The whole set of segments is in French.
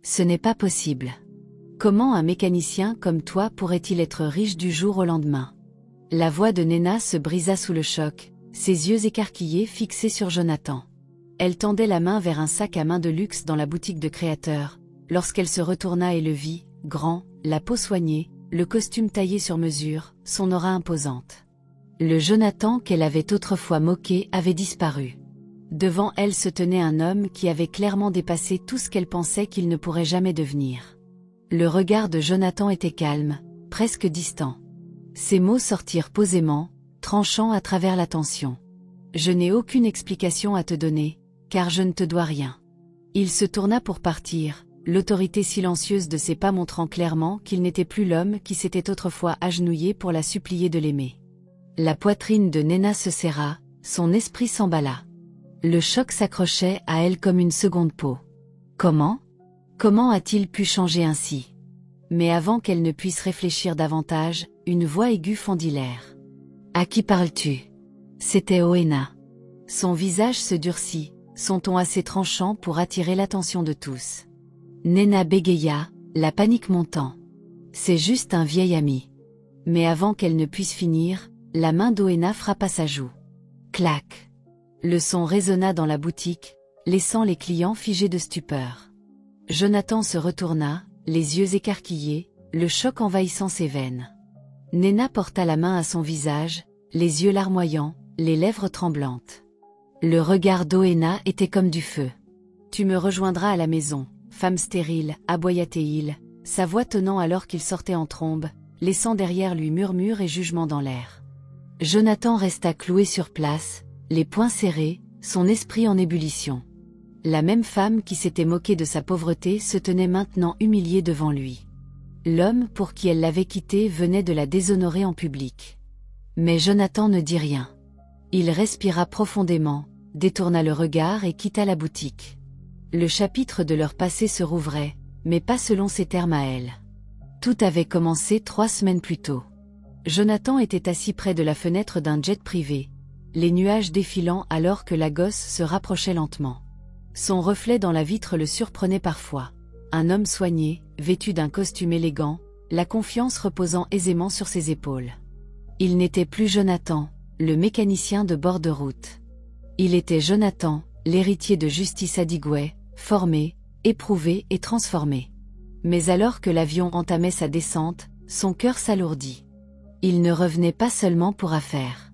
Ce n'est pas possible. Comment un mécanicien comme toi pourrait-il être riche du jour au lendemain? La voix de Néna se brisa sous le choc, ses yeux écarquillés fixés sur Jonathan. Elle tendait la main vers un sac à main de luxe dans la boutique de créateur, lorsqu'elle se retourna et le vit, grand, la peau soignée, le costume taillé sur mesure, son aura imposante. Le Jonathan qu'elle avait autrefois moqué avait disparu. Devant elle se tenait un homme qui avait clairement dépassé tout ce qu'elle pensait qu'il ne pourrait jamais devenir. Le regard de Jonathan était calme, presque distant. Ses mots sortirent posément, tranchant à travers la tension. « Je n'ai aucune explication à te donner, car je ne te dois rien. » Il se tourna pour partir, l'autorité silencieuse de ses pas montrant clairement qu'il n'était plus l'homme qui s'était autrefois agenouillé pour la supplier de l'aimer. La poitrine de Néna se serra, son esprit s'emballa. Le choc s'accrochait à elle comme une seconde peau. Comment? Comment a-t-il pu changer ainsi? Mais avant qu'elle ne puisse réfléchir davantage, une voix aiguë fendit l'air. « À qui parles-tu » C'était Oena. Son visage se durcit, son ton assez tranchant pour attirer l'attention de tous. Néna bégaya, la panique montant. « C'est juste un vieil ami. » Mais avant qu'elle ne puisse finir, la main d'Oena frappa sa joue. Clac. Le son résonna dans la boutique, laissant les clients figés de stupeur. Jonathan se retourna, les yeux écarquillés, le choc envahissant ses veines. Néna porta la main à son visage, les yeux larmoyants, les lèvres tremblantes. Le regard d'Oena était comme du feu. « Tu me rejoindras à la maison, femme stérile, aboya-t-il, sa voix tonnant alors qu'il sortait en trombe, laissant derrière lui murmures et jugements dans l'air. Jonathan resta cloué sur place, les poings serrés, son esprit en ébullition. La même femme qui s'était moquée de sa pauvreté se tenait maintenant humiliée devant lui. L'homme pour qui elle l'avait quittée venait de la déshonorer en public. Mais Jonathan ne dit rien. Il respira profondément, détourna le regard et quitta la boutique. Le chapitre de leur passé se rouvrait, mais pas selon ses termes à elle. Tout avait commencé 3 semaines plus tôt. Jonathan était assis près de la fenêtre d'un jet privé, les nuages défilant alors que la gosse se rapprochait lentement. Son reflet dans la vitre le surprenait parfois. Un homme soigné, vêtu d'un costume élégant, la confiance reposant aisément sur ses épaules. Il n'était plus Jonathan, le mécanicien de bord de route. Il était Jonathan, l'héritier de Justice Adigway, formé, éprouvé et transformé. Mais alors que l'avion entamait sa descente, son cœur s'alourdit. Il ne revenait pas seulement pour affaires.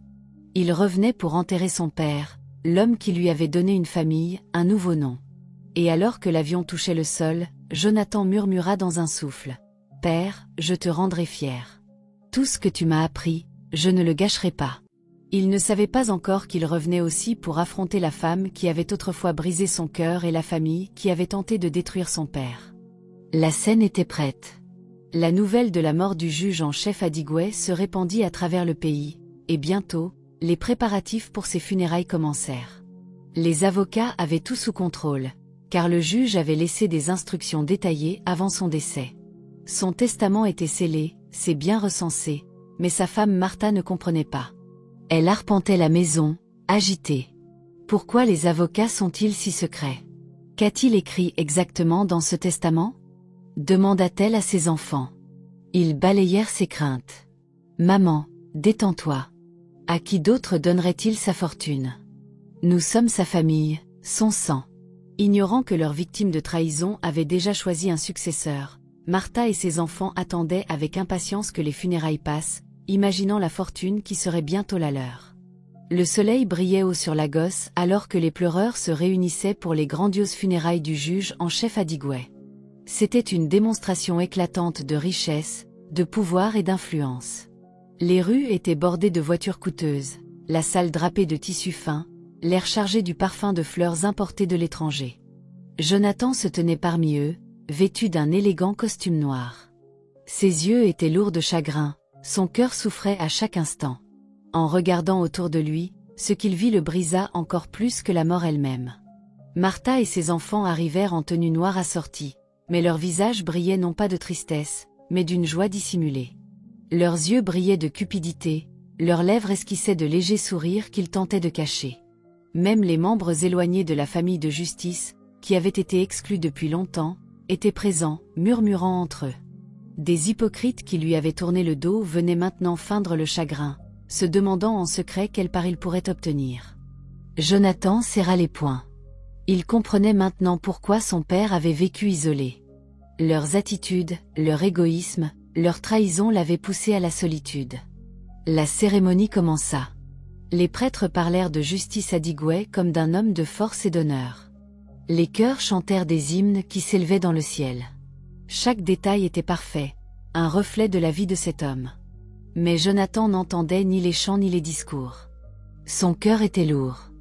Il revenait pour enterrer son père, l'homme qui lui avait donné une famille, un nouveau nom. Et alors que l'avion touchait le sol, Jonathan murmura dans un souffle. « Père, je te rendrai fier. Tout ce que tu m'as appris, je ne le gâcherai pas. » Il ne savait pas encore qu'il revenait aussi pour affronter la femme qui avait autrefois brisé son cœur et la famille qui avait tenté de détruire son père. La scène était prête. La nouvelle de la mort du juge en chef Adigway se répandit à travers le pays, et bientôt, les préparatifs pour ses funérailles commencèrent. Les avocats avaient tout sous contrôle, car le juge avait laissé des instructions détaillées avant son décès. Son testament était scellé, ses biens recensés, mais sa femme Martha ne comprenait pas. Elle arpentait la maison, agitée. Pourquoi les avocats sont-ils si secrets? Qu'a-t-il écrit exactement dans ce testament? Demanda-t-elle à ses enfants. Ils balayèrent ses craintes. Maman, détends-toi. À qui d'autre donnerait-il sa fortune? Nous sommes sa famille, son sang. Ignorant que leur victime de trahison avait déjà choisi un successeur, Martha et ses enfants attendaient avec impatience que les funérailles passent, imaginant la fortune qui serait bientôt la leur. Le soleil brillait haut sur la gosse alors que les pleureurs se réunissaient pour les grandioses funérailles du juge en chef Adigway. C'était une démonstration éclatante de richesse, de pouvoir et d'influence. Les rues étaient bordées de voitures coûteuses, la salle drapée de tissus fins, l'air chargé du parfum de fleurs importées de l'étranger. Jonathan se tenait parmi eux, vêtu d'un élégant costume noir. Ses yeux étaient lourds de chagrin, son cœur souffrait à chaque instant. En regardant autour de lui, ce qu'il vit le brisa encore plus que la mort elle-même. Martha et ses enfants arrivèrent en tenue noire assortie, mais leurs visages brillaient non pas de tristesse, mais d'une joie dissimulée. Leurs yeux brillaient de cupidité, leurs lèvres esquissaient de légers sourires qu'ils tentaient de cacher. Même les membres éloignés de la famille de justice, qui avaient été exclus depuis longtemps, étaient présents, murmurant entre eux. Des hypocrites qui lui avaient tourné le dos venaient maintenant feindre le chagrin, se demandant en secret quel part il pourrait obtenir. Jonathan serra les poings. Il comprenait maintenant pourquoi son père avait vécu isolé. Leurs attitudes, leur égoïsme, leur trahison l'avaient poussé à la solitude. La cérémonie commença. Les prêtres parlèrent de justice à Digway comme d'un homme de force et d'honneur. Les chœurs chantèrent des hymnes qui s'élevaient dans le ciel. Chaque détail était parfait, un reflet de la vie de cet homme. Mais Jonathan n'entendait ni les chants ni les discours. Son cœur était lourd.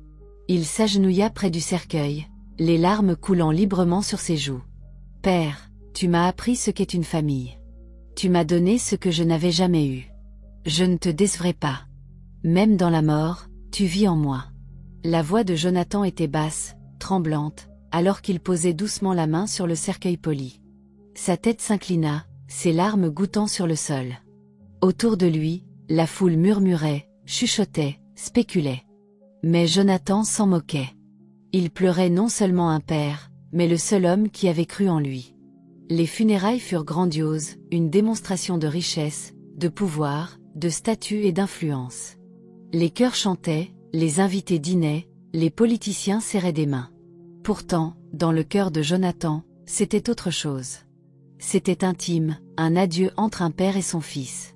Il s'agenouilla près du cercueil, les larmes coulant librement sur ses joues. « Père, tu m'as appris ce qu'est une famille. Tu m'as donné ce que je n'avais jamais eu. Je ne te décevrai pas. Même dans la mort, tu vis en moi. » La voix de Jonathan était basse, tremblante, alors qu'il posait doucement la main sur le cercueil poli. Sa tête s'inclina, ses larmes gouttant sur le sol. Autour de lui, la foule murmurait, chuchotait, spéculait. Mais Jonathan s'en moquait. Il pleurait non seulement un père, mais le seul homme qui avait cru en lui. Les funérailles furent grandioses, une démonstration de richesse, de pouvoir, de statut et d'influence. Les chœurs chantaient, les invités dînaient, les politiciens serraient des mains. Pourtant, dans le cœur de Jonathan, c'était autre chose. C'était intime, un adieu entre un père et son fils.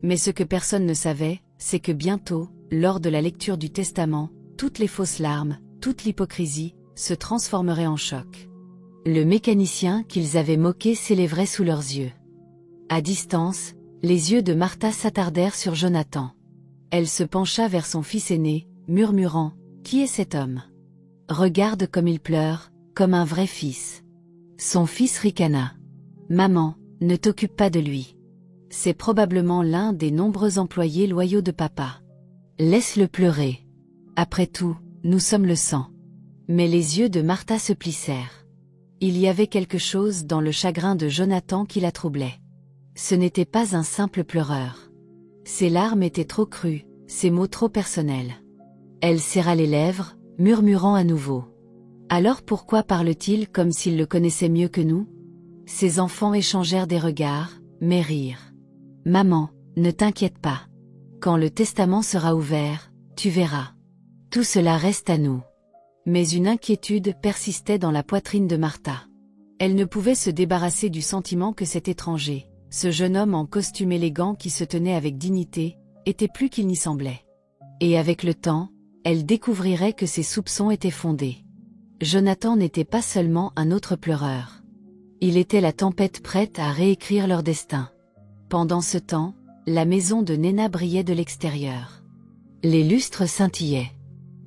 Mais ce que personne ne savait, c'est que bientôt, lors de la lecture du testament, toutes les fausses larmes, toute l'hypocrisie, se transformeraient en choc. Le mécanicien qu'ils avaient moqué s'élèverait sous leurs yeux. À distance, les yeux de Martha s'attardèrent sur Jonathan. Elle se pencha vers son fils aîné, murmurant « Qui est cet homme ? Regarde comme il pleure, comme un vrai fils. » Son fils ricana. « Maman, ne t'occupe pas de lui. C'est probablement l'un des nombreux employés loyaux de papa. Laisse-le pleurer. Après tout, nous sommes le sang. » Mais les yeux de Martha se plissèrent. Il y avait quelque chose dans le chagrin de Jonathan qui la troublait. Ce n'était pas un simple pleureur. Ses larmes étaient trop crues, ses mots trop personnels. Elle serra les lèvres, murmurant à nouveau. Alors pourquoi parle-t-il comme s'il le connaissait mieux que nous ? Ses enfants échangèrent des regards, mais rirent. « Maman, ne t'inquiète pas. Quand le testament sera ouvert, tu verras. Tout cela reste à nous. » Mais une inquiétude persistait dans la poitrine de Martha. Elle ne pouvait se débarrasser du sentiment que cet étranger, ce jeune homme en costume élégant qui se tenait avec dignité, était plus qu'il n'y semblait. Et avec le temps, elle découvrirait que ses soupçons étaient fondés. Jonathan n'était pas seulement un autre pleureur. Il était la tempête prête à réécrire leur destin. Pendant ce temps, la maison de Néna brillait de l'extérieur. Les lustres scintillaient.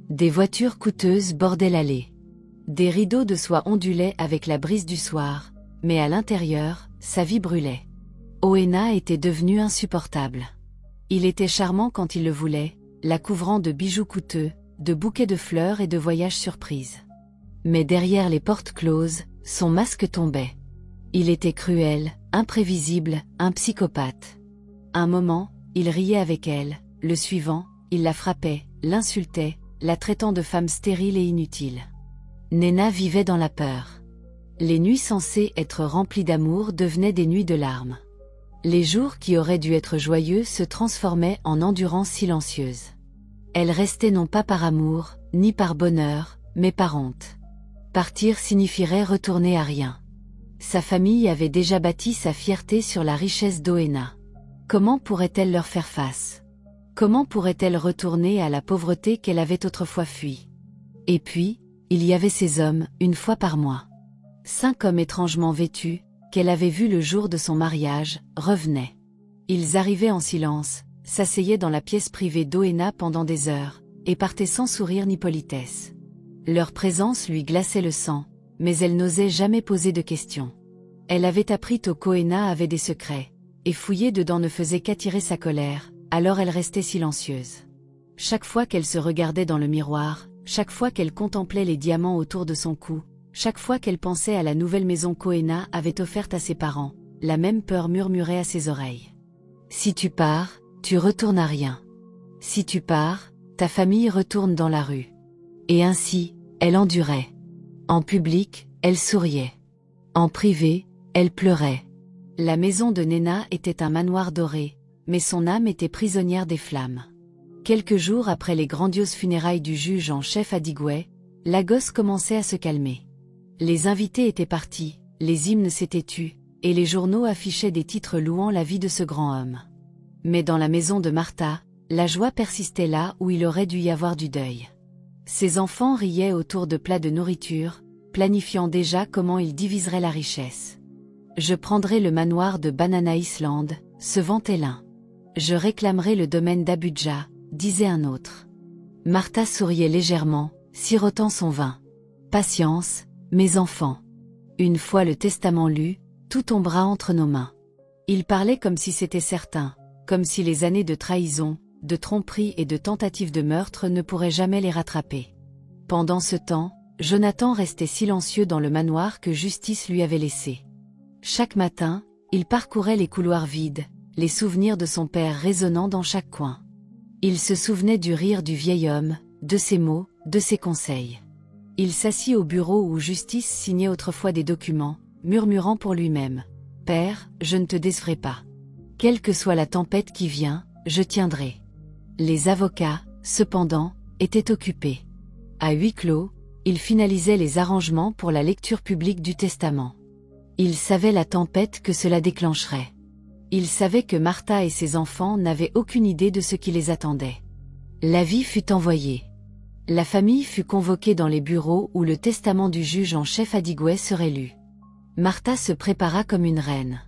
Des voitures coûteuses bordaient l'allée. Des rideaux de soie ondulaient avec la brise du soir, mais à l'intérieur, sa vie brûlait. Oena était devenu insupportable. Il était charmant quand il le voulait, la couvrant de bijoux coûteux, de bouquets de fleurs et de voyages surprises. Mais derrière les portes closes, son masque tombait. Il était cruel, imprévisible, un psychopathe. Un moment, il riait avec elle, le suivant, il la frappait, l'insultait, la traitant de femme stérile et inutile. Néna vivait dans la peur. Les nuits censées être remplies d'amour devenaient des nuits de larmes. Les jours qui auraient dû être joyeux se transformaient en endurance silencieuse. Elle restait non pas par amour, ni par bonheur, mais par honte. Partir signifierait retourner à rien. Sa famille avait déjà bâti sa fierté sur la richesse d'Oena. Comment pourrait-elle leur faire face ? Comment pourrait-elle retourner à la pauvreté qu'elle avait autrefois fui ? Et puis, il y avait ces hommes, une fois par mois. 5 hommes étrangement vêtus, qu'elle avait vus le jour de son mariage, revenaient. Ils arrivaient en silence, s'asseyaient dans la pièce privée d'Oena pendant des heures, et partaient sans sourire ni politesse. Leur présence lui glaçait le sang, mais elle n'osait jamais poser de questions. Elle avait appris qu'Oena avait des secrets, et fouiller dedans ne faisait qu'attirer sa colère, alors elle restait silencieuse. Chaque fois qu'elle se regardait dans le miroir, chaque fois qu'elle contemplait les diamants autour de son cou, chaque fois qu'elle pensait à la nouvelle maison qu'Oena avait offerte à ses parents, la même peur murmurait à ses oreilles. Si tu pars, tu retournes à rien. Si tu pars, ta famille retourne dans la rue. Et ainsi, elle endurait. En public, elle souriait. En privé, elle pleurait. La maison de Néna était un manoir doré, mais son âme était prisonnière des flammes. Quelques jours après les grandioses funérailles du juge en chef Adigway, Lagos commençait à se calmer. Les invités étaient partis, les hymnes s'étaient tus, et les journaux affichaient des titres louant la vie de ce grand homme. Mais dans la maison de Martha, la joie persistait là où il aurait dû y avoir du deuil. Ses enfants riaient autour de plats de nourriture, planifiant déjà comment ils diviseraient la richesse. Je prendrai le manoir de Banana Island, se vantait l'un. Je réclamerai le domaine d'Abuja, disait un autre. Martha souriait légèrement, sirotant son vin. Patience, mes enfants. Une fois le testament lu, tout tombera entre nos mains. Il parlait comme si c'était certain, comme si les années de trahison, de tromperie et de tentatives de meurtre ne pourraient jamais les rattraper. Pendant ce temps, Jonathan restait silencieux dans le manoir que justice lui avait laissé. Chaque matin, il parcourait les couloirs vides, les souvenirs de son père résonnant dans chaque coin. Il se souvenait du rire du vieil homme, de ses mots, de ses conseils. Il s'assit au bureau où Justice signait autrefois des documents, murmurant pour lui-même « Père, je ne te décevrai pas. Quelle que soit la tempête qui vient, je tiendrai. » Les avocats, cependant, étaient occupés. À huis clos, ils finalisaient les arrangements pour la lecture publique du testament. Ils savaient la tempête que cela déclencherait. Ils savaient que Martha et ses enfants n'avaient aucune idée de ce qui les attendait. L'avis fut envoyé. La famille fut convoquée dans les bureaux où le testament du juge en chef Adigway serait lu. Martha se prépara comme une reine.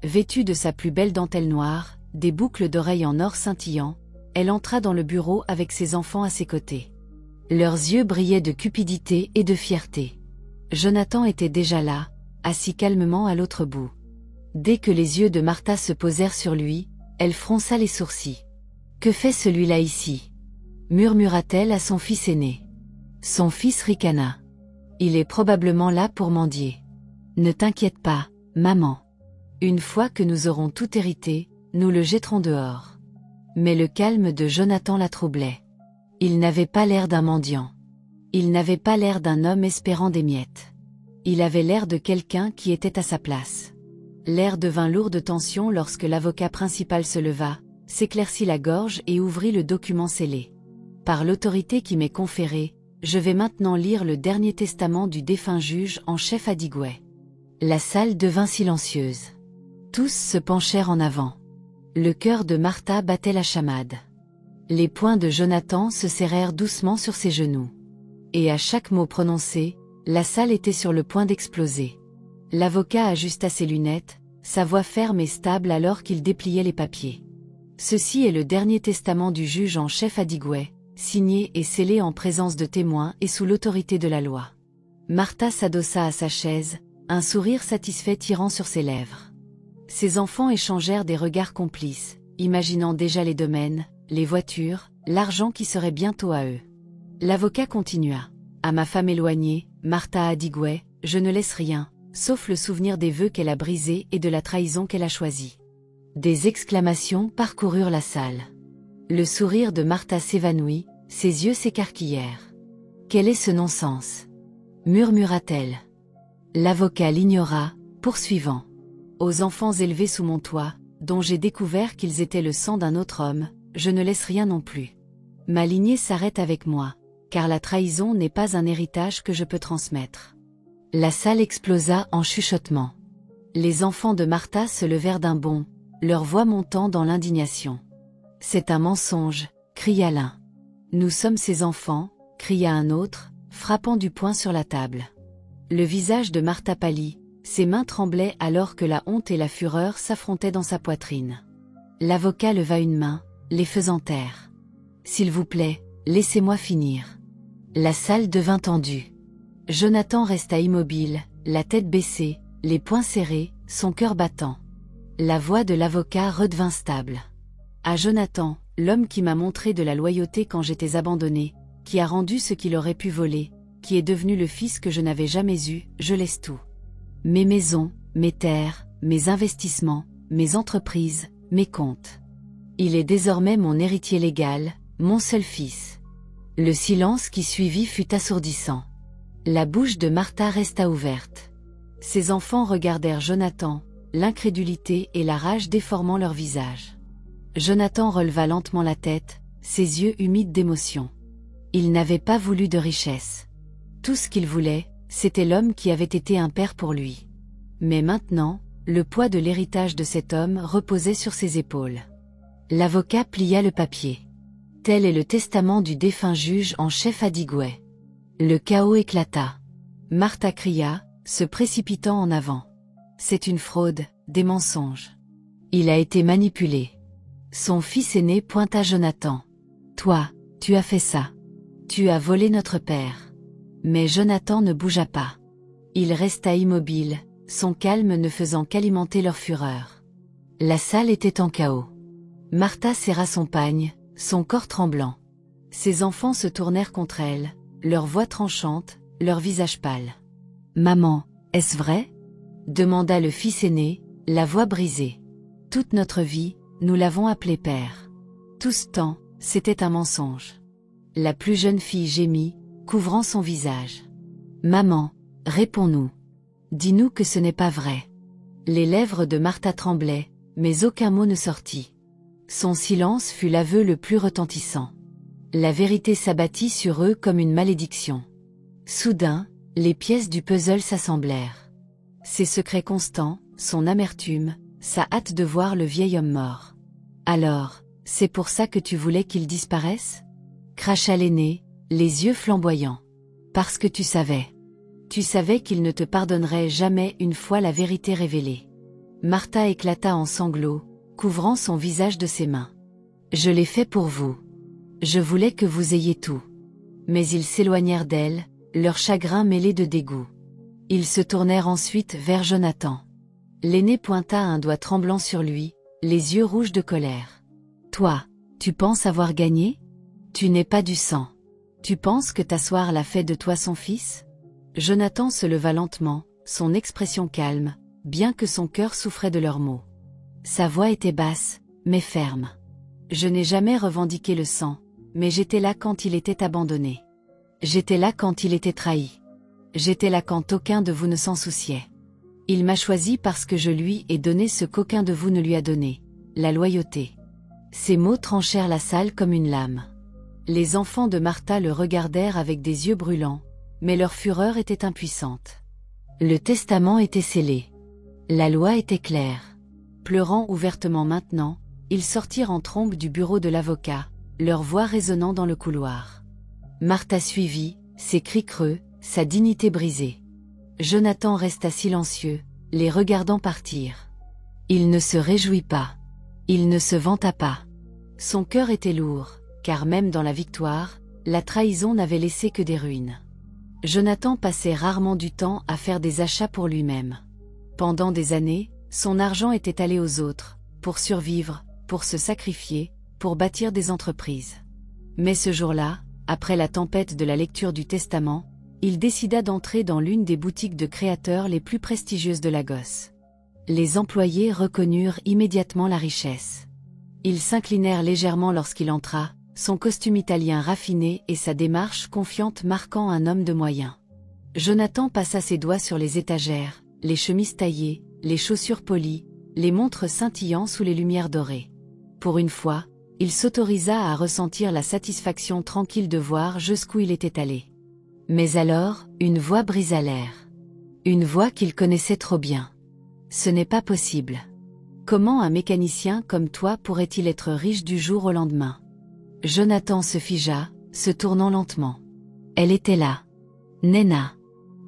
Vêtue de sa plus belle dentelle noire, des boucles d'oreilles en or scintillant, elle entra dans le bureau avec ses enfants à ses côtés. Leurs yeux brillaient de cupidité et de fierté. Jonathan était déjà là, assis calmement à l'autre bout. Dès que les yeux de Martha se posèrent sur lui, elle fronça les sourcils. « Que fait celui-là ici ?» murmura-t-elle à son fils aîné. Son fils ricana. « Il est probablement là pour mendier. »« Ne t'inquiète pas, maman. Une fois que nous aurons tout hérité, nous le jetterons dehors. » Mais le calme de Jonathan la troublait. Il n'avait pas l'air d'un mendiant. Il n'avait pas l'air d'un homme espérant des miettes. Il avait l'air de quelqu'un qui était à sa place. L'air devint lourd de tension lorsque l'avocat principal se leva, s'éclaircit la gorge et ouvrit le document scellé. « Par l'autorité qui m'est conférée, je vais maintenant lire le dernier testament du défunt juge en chef Adigway. » La salle devint silencieuse. Tous se penchèrent en avant. Le cœur de Martha battait la chamade. Les poings de Jonathan se serrèrent doucement sur ses genoux. Et à chaque mot prononcé, la salle était sur le point d'exploser. L'avocat ajusta ses lunettes, sa voix ferme et stable alors qu'il dépliait les papiers. Ceci est le dernier testament du juge en chef Adigway, signé et scellé en présence de témoins et sous l'autorité de la loi. Martha s'adossa à sa chaise, un sourire satisfait tirant sur ses lèvres. Ses enfants échangèrent des regards complices, imaginant déjà les domaines, les voitures, l'argent qui serait bientôt à eux. L'avocat continua. « À ma femme éloignée, Martha Adigway, je ne laisse rien, sauf le souvenir des vœux qu'elle a brisés et de la trahison qu'elle a choisie. » Des exclamations parcoururent la salle. Le sourire de Martha s'évanouit, ses yeux s'écarquillèrent. « Quel est ce non-sens » murmura-t-elle. L'avocat l'ignora, poursuivant. « Aux enfants élevés sous mon toit, dont j'ai découvert qu'ils étaient le sang d'un autre homme, je ne laisse rien non plus. Ma lignée s'arrête avec moi, car la trahison n'est pas un héritage que je peux transmettre. » La salle explosa en chuchotements. Les enfants de Martha se levèrent d'un bond, leur voix montant dans l'indignation. « C'est un mensonge » cria l'un. « Nous sommes ses enfants » cria un autre, frappant du poing sur la table. Le visage de Martha pâlit, ses mains tremblaient alors que la honte et la fureur s'affrontaient dans sa poitrine. L'avocat leva une main, les faisant taire. « S'il vous plaît, laissez-moi finir. » La salle devint tendue. Jonathan resta immobile, la tête baissée, les poings serrés, son cœur battant. La voix de l'avocat redevint stable. « À Jonathan, l'homme qui m'a montré de la loyauté quand j'étais abandonné, qui a rendu ce qu'il aurait pu voler, qui est devenu le fils que je n'avais jamais eu, je laisse tout. Mes maisons, mes terres, mes investissements, mes entreprises, mes comptes. Il est désormais mon héritier légal, mon seul fils. » Le silence qui suivit fut assourdissant. La bouche de Martha resta ouverte. Ses enfants regardèrent Jonathan, l'incrédulité et la rage déformant leur visage. Jonathan releva lentement la tête, ses yeux humides d'émotion. Il n'avait pas voulu de richesse. Tout ce qu'il voulait, c'était l'homme qui avait été un père pour lui. Mais maintenant, le poids de l'héritage de cet homme reposait sur ses épaules. L'avocat plia le papier. Tel est le testament du défunt juge en chef Adigouet. Le chaos éclata. Martha cria, se précipitant en avant. C'est une fraude, des mensonges. Il a été manipulé. Son fils aîné pointa Jonathan. Toi, tu as fait ça. Tu as volé notre père. Mais Jonathan ne bougea pas. Il resta immobile, son calme ne faisant qu'alimenter leur fureur. La salle était en chaos. Martha serra son pagne, son corps tremblant. Ses enfants se tournèrent contre elle, leur voix tranchante, leur visage pâle. « Maman, est-ce vrai ?» demanda le fils aîné, la voix brisée. « Toute notre vie, nous l'avons appelé père. Tout ce temps, c'était un mensonge. » La plus jeune fille gémit, couvrant son visage. « Maman, réponds-nous. Dis-nous que ce n'est pas vrai. » Les lèvres de Martha tremblaient, mais aucun mot ne sortit. Son silence fut l'aveu le plus retentissant. La vérité s'abattit sur eux comme une malédiction. Soudain, les pièces du puzzle s'assemblèrent. Ses secrets constants, son amertume, sa hâte de voir le vieil homme mort. « Alors, c'est pour ça que tu voulais qu'il disparaisse ?» cracha l'aîné, les yeux flamboyants. « Parce que tu savais. Tu savais qu'il ne te pardonnerait jamais une fois la vérité révélée. » Martha éclata en sanglots, couvrant son visage de ses mains. « Je l'ai fait pour vous. Je voulais que vous ayez tout. » Mais ils s'éloignèrent d'elle, leur chagrin mêlé de dégoût. Ils se tournèrent ensuite vers Jonathan. L'aîné pointa un doigt tremblant sur lui, les yeux rouges de colère. « Toi, tu penses avoir gagné ? Tu n'es pas du sang. Tu penses que t'asseoir l'a fait de toi son fils ?» Jonathan se leva lentement, son expression calme, bien que son cœur souffrait de leurs mots. Sa voix était basse, mais ferme. « Je n'ai jamais revendiqué le sang, mais j'étais là quand il était abandonné. J'étais là quand il était trahi. J'étais là quand aucun de vous ne s'en souciait. Il m'a choisi parce que je lui ai donné ce qu'aucun de vous ne lui a donné, la loyauté. » Ces mots tranchèrent la salle comme une lame. Les enfants de Martha le regardèrent avec des yeux brûlants, mais leur fureur était impuissante. Le testament était scellé. La loi était claire. Pleurant ouvertement maintenant, ils sortirent en trombe du bureau de l'avocat, leur voix résonnant dans le couloir. Martha suivit, ses cris creux, sa dignité brisée. Jonathan resta silencieux, les regardant partir. Il ne se réjouit pas. Il ne se vanta pas. Son cœur était lourd, car même dans la victoire, la trahison n'avait laissé que des ruines. Jonathan passait rarement du temps à faire des achats pour lui-même. Pendant des années, son argent était allé aux autres, pour survivre, pour se sacrifier, pour bâtir des entreprises. Mais ce jour-là, après la tempête de la lecture du testament, il décida d'entrer dans l'une des boutiques de créateurs les plus prestigieuses de Lagos. Les employés reconnurent immédiatement la richesse. Ils s'inclinèrent légèrement lorsqu'il entra, son costume italien raffiné et sa démarche confiante marquant un homme de moyens. Jonathan passa ses doigts sur les étagères, les chemises taillées, les chaussures polies, les montres scintillant sous les lumières dorées. Pour une fois, il s'autorisa à ressentir la satisfaction tranquille de voir jusqu'où il était allé. Mais alors, une voix brisa l'air. Une voix qu'il connaissait trop bien. « Ce n'est pas possible. Comment un mécanicien comme toi pourrait-il être riche du jour au lendemain ?» Jonathan se figea, se tournant lentement. Elle était là. Nena.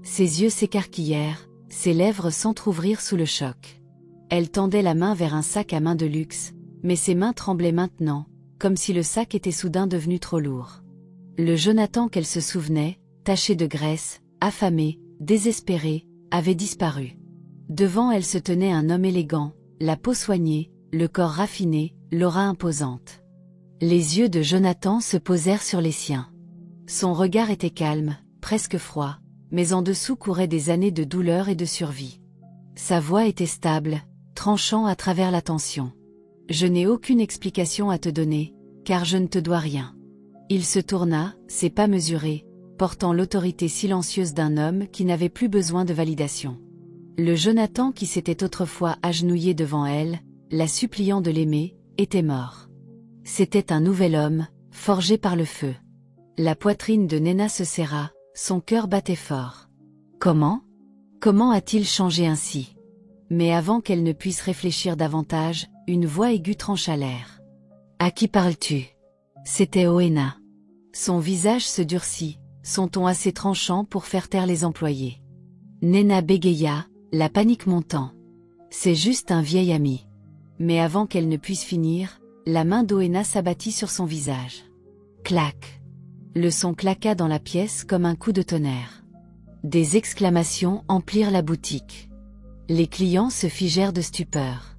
Ses yeux s'écarquillèrent, ses lèvres s'entr'ouvrirent sous le choc. Elle tendait la main vers un sac à main de luxe, mais ses mains tremblaient maintenant, comme si le sac était soudain devenu trop lourd. Le Jonathan qu'elle se souvenait, taché de graisse, affamé, désespéré, avait disparu. Devant elle se tenait un homme élégant, la peau soignée, le corps raffiné, l'aura imposante. Les yeux de Jonathan se posèrent sur les siens. Son regard était calme, presque froid, mais en dessous couraient des années de douleur et de survie. Sa voix était stable, tranchant à travers la tension. « Je n'ai aucune explication à te donner, car je ne te dois rien. » Il se tourna, ses pas mesurés, portant l'autorité silencieuse d'un homme qui n'avait plus besoin de validation. Le Jonathan qui s'était autrefois agenouillé devant elle, la suppliant de l'aimer, était mort. C'était un nouvel homme, forgé par le feu. La poitrine de Néna se serra, son cœur battait fort. Comment? Comment a-t-il changé ainsi? Mais avant qu'elle ne puisse réfléchir davantage, une voix aiguë trancha l'air. À qui parles-tu? C'était Oena. Son visage se durcit, son ton assez tranchant pour faire taire les employés. Néna bégaya, la panique montant. C'est juste un vieil ami. Mais avant qu'elle ne puisse finir, la main d'Oena s'abattit sur son visage. Clac. Le son claqua dans la pièce comme un coup de tonnerre. Des exclamations emplirent la boutique. Les clients se figèrent de stupeur.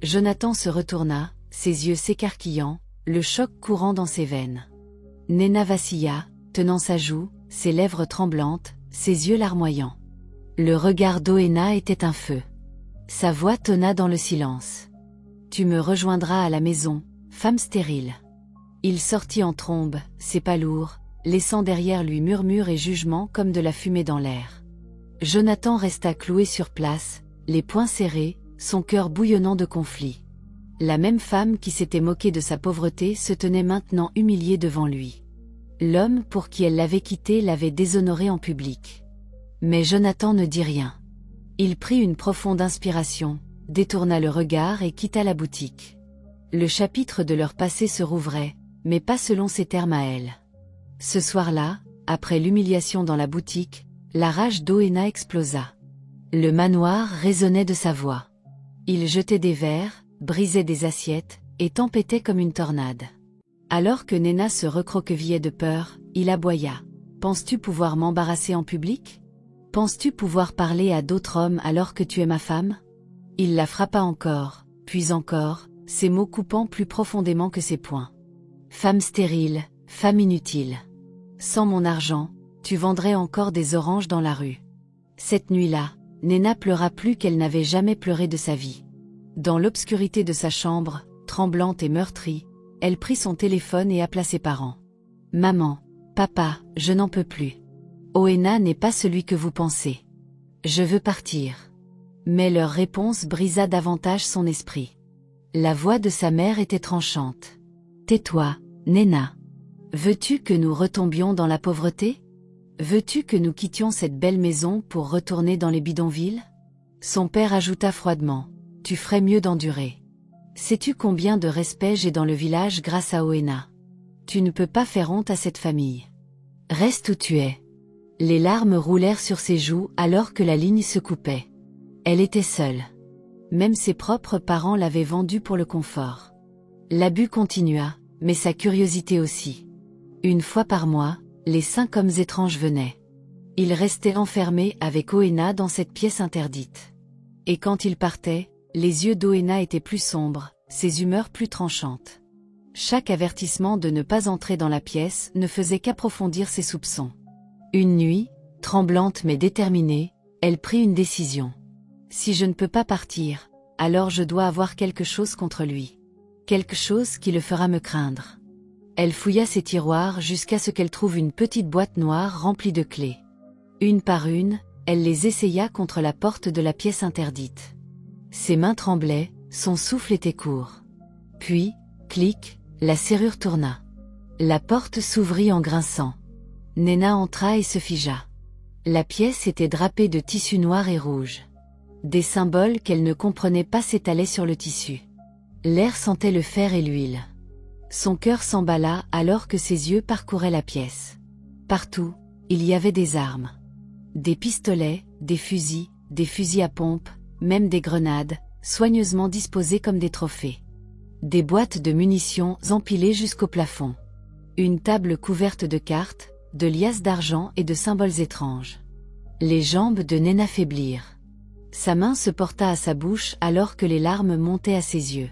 Jonathan se retourna, ses yeux s'écarquillant, le choc courant dans ses veines. Néna vacilla, tenant sa joue, ses lèvres tremblantes, ses yeux larmoyants. Le regard d'Oena était un feu. Sa voix tonna dans le silence. Tu me rejoindras à la maison, femme stérile. Il sortit en trombe, ses pas lourds, laissant derrière lui murmures et jugements comme de la fumée dans l'air. Jonathan resta cloué sur place, les poings serrés, son cœur bouillonnant de conflit. La même femme qui s'était moquée de sa pauvreté se tenait maintenant humiliée devant lui. L'homme pour qui elle l'avait quitté l'avait déshonoré en public. Mais Jonathan ne dit rien. Il prit une profonde inspiration, détourna le regard et quitta la boutique. Le chapitre de leur passé se rouvrait, mais pas selon ses termes à elle. Ce soir-là, après l'humiliation dans la boutique, la rage d'Oena explosa. Le manoir résonnait de sa voix. Il jetait des verres, brisait des assiettes, et tempêtait comme une tornade. Alors que Néna se recroquevillait de peur, il aboya. « Penses-tu pouvoir m'embarrasser en public? Penses-tu pouvoir parler à d'autres hommes alors que tu es ma femme ?» Il la frappa encore, puis encore, ses mots coupant plus profondément que ses poings. « Femme stérile, femme inutile. Sans mon argent, tu vendrais encore des oranges dans la rue. » Cette nuit-là, Néna pleura plus qu'elle n'avait jamais pleuré de sa vie. Dans l'obscurité de sa chambre, tremblante et meurtrie, elle prit son téléphone et appela ses parents. « Maman, papa, je n'en peux plus. Oena n'est pas celui que vous pensez. Je veux partir. » Mais leur réponse brisa davantage son esprit. La voix de sa mère était tranchante. « Tais-toi, Néna. Veux-tu que nous retombions dans la pauvreté? Veux-tu que nous quittions cette belle maison pour retourner dans les bidonvilles ?» Son père ajouta froidement. « Tu ferais mieux d'endurer. Sais-tu combien de respect j'ai dans le village grâce à Oena? Tu ne peux pas faire honte à cette famille. Reste où tu es. » Les larmes roulèrent sur ses joues alors que la ligne se coupait. Elle était seule. Même ses propres parents l'avaient vendue pour le confort. L'abus continua, mais sa curiosité aussi. Une fois par mois, les 5 hommes étranges venaient. Ils restaient enfermés avec Oena dans cette pièce interdite. Et quand ils partaient, les yeux d'Oena étaient plus sombres, ses humeurs plus tranchantes. Chaque avertissement de ne pas entrer dans la pièce ne faisait qu'approfondir ses soupçons. Une nuit, tremblante mais déterminée, elle prit une décision. Si je ne peux pas partir, alors je dois avoir quelque chose contre lui. Quelque chose qui le fera me craindre. Elle fouilla ses tiroirs jusqu'à ce qu'elle trouve une petite boîte noire remplie de clés. Une par une, elle les essaya contre la porte de la pièce interdite. Ses mains tremblaient, son souffle était court. Puis, clic, la serrure tourna. La porte s'ouvrit en grinçant. Néna entra et se figea. La pièce était drapée de tissu noir et rouge. Des symboles qu'elle ne comprenait pas s'étalaient sur le tissu. L'air sentait le fer et l'huile. Son cœur s'emballa alors que ses yeux parcouraient la pièce. Partout, il y avait des armes. Des pistolets, des fusils à pompe, même des grenades, soigneusement disposées comme des trophées. Des boîtes de munitions empilées jusqu'au plafond. Une table couverte de cartes, de liasses d'argent et de symboles étranges. Les jambes de Néna faiblirent. Sa main se porta à sa bouche alors que les larmes montaient à ses yeux.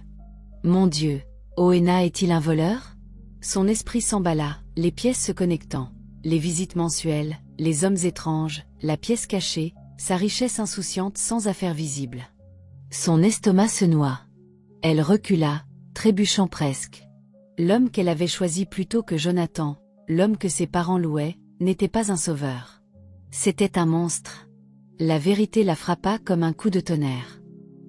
Mon Dieu, Oena est-il un voleur? Son esprit s'emballa, les pièces se connectant. Les visites mensuelles, les hommes étranges, la pièce cachée, sa richesse insouciante sans affaire visible. Son estomac se noua. Elle recula, trébuchant presque. L'homme qu'elle avait choisi plutôt que Jonathan, l'homme que ses parents louaient, n'était pas un sauveur. C'était un monstre. La vérité la frappa comme un coup de tonnerre.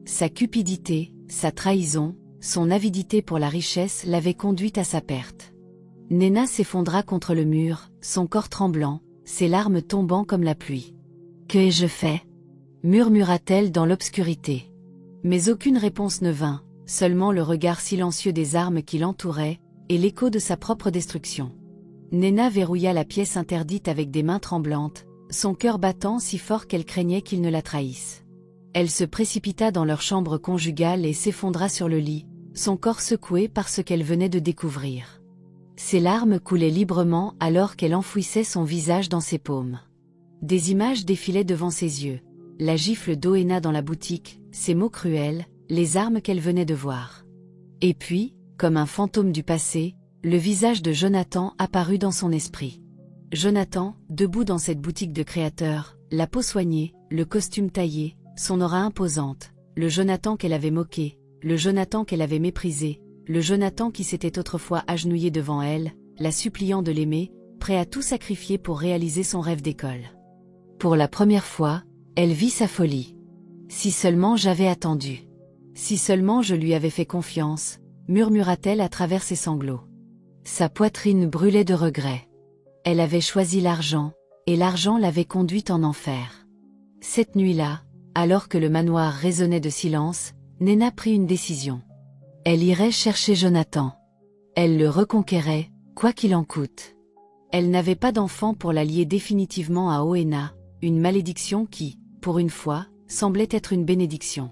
Sa cupidité, sa trahison, son avidité pour la richesse l'avaient conduite à sa perte. Néna s'effondra contre le mur, son corps tremblant, ses larmes tombant comme la pluie. « Que ai-je fait » murmura-t-elle dans l'obscurité. Mais aucune réponse ne vint, seulement le regard silencieux des armes qui l'entouraient, et l'écho de sa propre destruction. Néna verrouilla la pièce interdite avec des mains tremblantes, son cœur battant si fort qu'elle craignait qu'il ne la trahisse. Elle se précipita dans leur chambre conjugale et s'effondra sur le lit, son corps secoué par ce qu'elle venait de découvrir. Ses larmes coulaient librement alors qu'elle enfouissait son visage dans ses paumes. Des images défilaient devant ses yeux. La gifle d'Oena dans la boutique, ses mots cruels, les armes qu'elle venait de voir. Et puis, comme un fantôme du passé, le visage de Jonathan apparut dans son esprit. Jonathan, debout dans cette boutique de créateur, la peau soignée, le costume taillé, son aura imposante, le Jonathan qu'elle avait moqué, le Jonathan qu'elle avait méprisé, le Jonathan qui s'était autrefois agenouillé devant elle, la suppliant de l'aimer, prêt à tout sacrifier pour réaliser son rêve d'école. Pour la première fois, elle vit sa folie. Si seulement j'avais attendu. Si seulement je lui avais fait confiance, murmura-t-elle à travers ses sanglots. Sa poitrine brûlait de regret. Elle avait choisi l'argent, et l'argent l'avait conduite en enfer. Cette nuit-là, alors que le manoir résonnait de silence, Néna prit une décision. Elle irait chercher Jonathan. Elle le reconquérait, quoi qu'il en coûte. Elle n'avait pas d'enfant pour la lier définitivement à Oena, une malédiction qui, pour une fois, semblait être une bénédiction.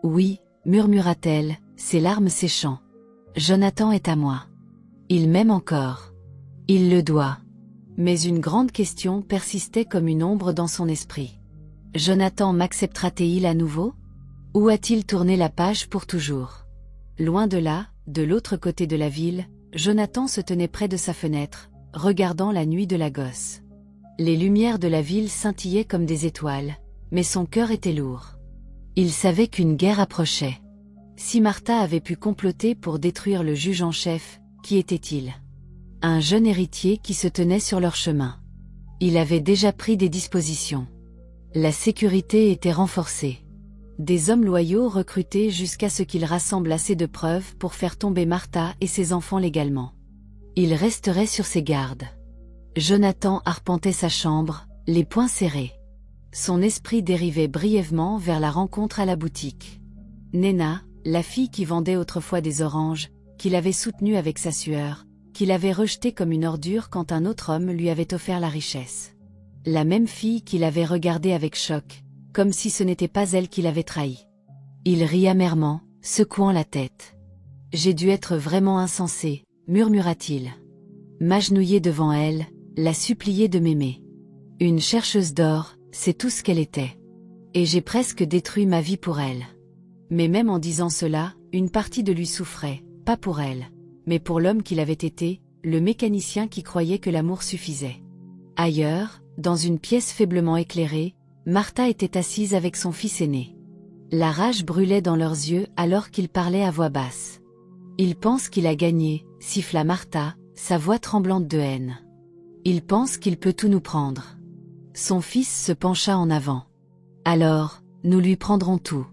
Oui, murmura-t-elle, ses larmes séchant. Jonathan est à moi. Il m'aime encore. Il le doit. Mais une grande question persistait comme une ombre dans son esprit. Jonathan m'acceptera-t-il à nouveau? Ou a-t-il tourné la page pour toujours? Loin de là, de l'autre côté de la ville, Jonathan se tenait près de sa fenêtre, regardant la nuit de la gosse. Les lumières de la ville scintillaient comme des étoiles, mais son cœur était lourd. Il savait qu'une guerre approchait. Si Martha avait pu comploter pour détruire le juge en chef, qui était-il? Un jeune héritier qui se tenait sur leur chemin. Il avait déjà pris des dispositions. La sécurité était renforcée. Des hommes loyaux recrutés jusqu'à ce qu'ils rassemblent assez de preuves pour faire tomber Martha et ses enfants légalement. Il resterait sur ses gardes. Jonathan arpentait sa chambre, les poings serrés. Son esprit dérivait brièvement vers la rencontre à la boutique. Néna, la fille qui vendait autrefois des oranges, qu'il avait soutenue avec sa sueur, qu'il avait rejetée comme une ordure quand un autre homme lui avait offert la richesse. La même fille qu'il avait regardée avec choc, comme si ce n'était pas elle qui l'avait trahi. Il rit amèrement, secouant la tête. « J'ai dû être vraiment insensé, » murmura-t-il. M'agenouiller devant elle, la supplier de m'aimer. Une chercheuse d'or, c'est tout ce qu'elle était. Et j'ai presque détruit ma vie pour elle. Mais même en disant cela, une partie de lui souffrait, pas pour elle, mais pour l'homme qu'il avait été, le mécanicien qui croyait que l'amour suffisait. Ailleurs, dans une pièce faiblement éclairée, Martha était assise avec son fils aîné. La rage brûlait dans leurs yeux alors qu'ils parlaient à voix basse. « Il pense qu'il a gagné », siffla Martha, sa voix tremblante de haine. « Il pense qu'il peut tout nous prendre. » Son fils se pencha en avant. « Alors, nous lui prendrons tout.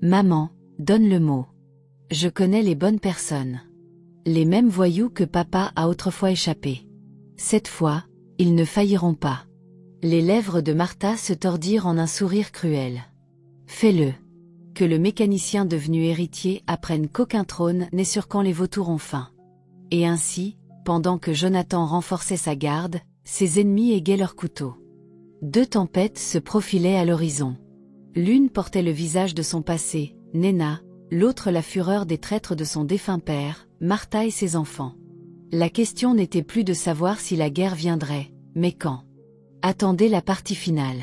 Maman, donne le mot. Je connais les bonnes personnes. Les mêmes voyous que papa a autrefois échappé. Cette fois, ils ne failliront pas. » Les lèvres de Martha se tordirent en un sourire cruel. « Fais-le. Que le mécanicien devenu héritier apprenne qu'aucun trône n'est sur quand les vautours ont faim. » Et ainsi, pendant que Jonathan renforçait sa garde, ses ennemis aiguaient leurs couteaux. Deux tempêtes se profilaient à l'horizon. L'une portait le visage de son passé, Néna, l'autre la fureur des traîtres de son défunt père, Martha et ses enfants. La question n'était plus de savoir si la guerre viendrait, mais quand. Attendez la partie finale.